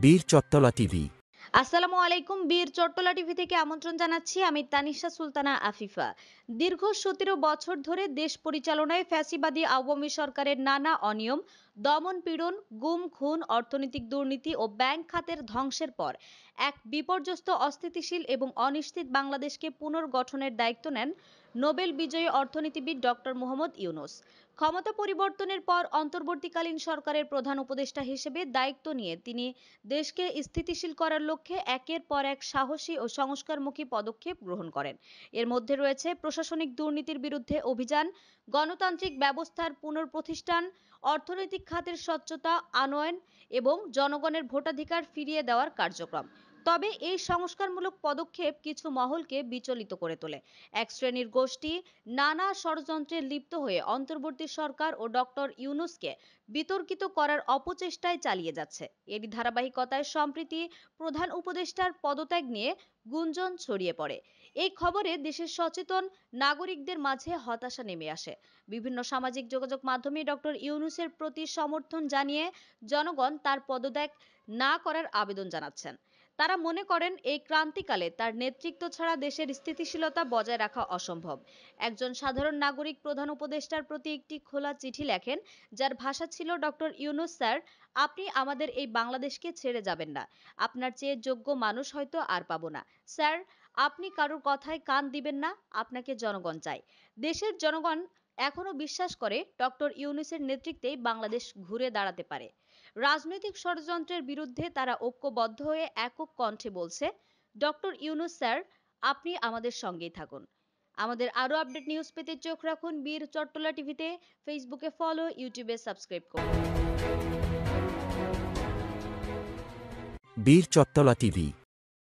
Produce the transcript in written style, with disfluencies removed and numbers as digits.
বীর চট্টলা টিভি। আসসালামু আলাইকুম। বীর চট্টলা টিভি থেকে আমন্ত্রণ জানাচ্ছি। আমি তানিশা সুলতানা আফিফা। দীর্ঘ ১৭ বছর ধরে দেশ পরিচালনায় ফ্যাসিবাদী আওয়ামী সরকারের নানা অনিয়ম, দমন-পীড়ন, গুম-খুন, অর্থনৈতিক দুর্নীতি ও ব্যাংক খাতের ধ্বংসের পর এক বিপর্যস্ত, অস্থিতিশীল এবং অনিশ্চিত বাংলাদেশকে পুনর্গঠনের দায়িত্ব নেন নোবেল বিজয়ী অর্থনীতিবিদ ডক্টর মোহাম্মদ ইউনূস। ক্ষমতা পরিবর্তনের পর অন্তর্বর্তীকালীন সরকারের প্রধান উপদেষ্টা হিসেবে দায়িত্ব নিয়ে তিনি দেশকে স্থিতিশীল করার লক্ষ্যে একের পর এক সাহসী ও সংস্কারমুখী পদক্ষেপ গ্রহণ করেন। এর মধ্যে রয়েছে প্রশাসনিক দুর্নীতির বিরুদ্ধে অভিযান, গণতান্ত্রিক ব্যবস্থার পুনঃপ্রতিষ্ঠান, অর্থনৈতিক খাতের স্বচ্ছতা আনয়ন এবং জনগণের ভোটাধিকার ফিরিয়ে দেওয়ার কার্যক্রম। তবে এই সংস্কারমূলক পদক্ষেপ কিছু মহলকে বিচলিত করে তোলে। এক শ্রেণীর গোষ্ঠী নানা ষড়যন্ত্রে লিপ্ত হয়ে অন্তর্বর্তী সরকার ও ডক্টর ইউনূসকে বিতর্কিত করার অপচেষ্টায় চালিয়ে যাচ্ছে। এরই ধারাবাহিকতায় সম্প্রতি প্রধান উপদেষ্টার পদত্যাগ নিয়ে গুঞ্জন ছড়িয়ে পড়ে। এই খবরে দেশের সচেতন নাগরিকদের মাঝে হতাশা নেমে আসে। বিভিন্ন সামাজিক যোগাযোগ মাধ্যমে ডক্টর ইউনূসের প্রতি সমর্থন জানিয়ে জনগণ তার পদত্যাগ না করার আবেদন জানাচ্ছেন। তারা মনে করেন এই ক্রান্তিকালে তার নেতৃত্ব ছাড়া দেশের স্থিতিশীলতা বজায় রাখা অসম্ভব। একজন সাধারণ নাগরিক প্রধান উপদেষ্টার প্রতি একটি খোলা চিঠি লেখেন, যার ভাষা ছিল, ডক্টর ইউনূস স্যার, আপনি আমাদের এই বাংলাদেশকে ছেড়ে যাবেন না। আপনার চেয়ে যোগ্য মানুষ হয়তো আর পাবো না। স্যার, আপনি কারোর কথায় কান দিবেন না। আপনাকে জনগণ চায়। দেশের জনগণ এখনো বিশ্বাস করে ডক্টর ইউনূসের নেতৃত্বেই বাংলাদেশ ঘুরে দাঁড়াতে পারে। রাজনৈতিক ষড়যন্ত্রের বিরুদ্ধে তারা ঐক্যবদ্ধ হয়ে একক কণ্ঠে বলছে, ডক্টর ইউনূস স্যার, আপনি আমাদের সঙ্গেই থাকুন। আমাদের আরো আপডেট নিউজ পেতে চোখ রাখুন বীর চট্টলা টিভিতে। ফেসবুকে ফলো, ইউটিউবে সাবস্ক্রাইব করুন। বীর চট্টলা টিভি।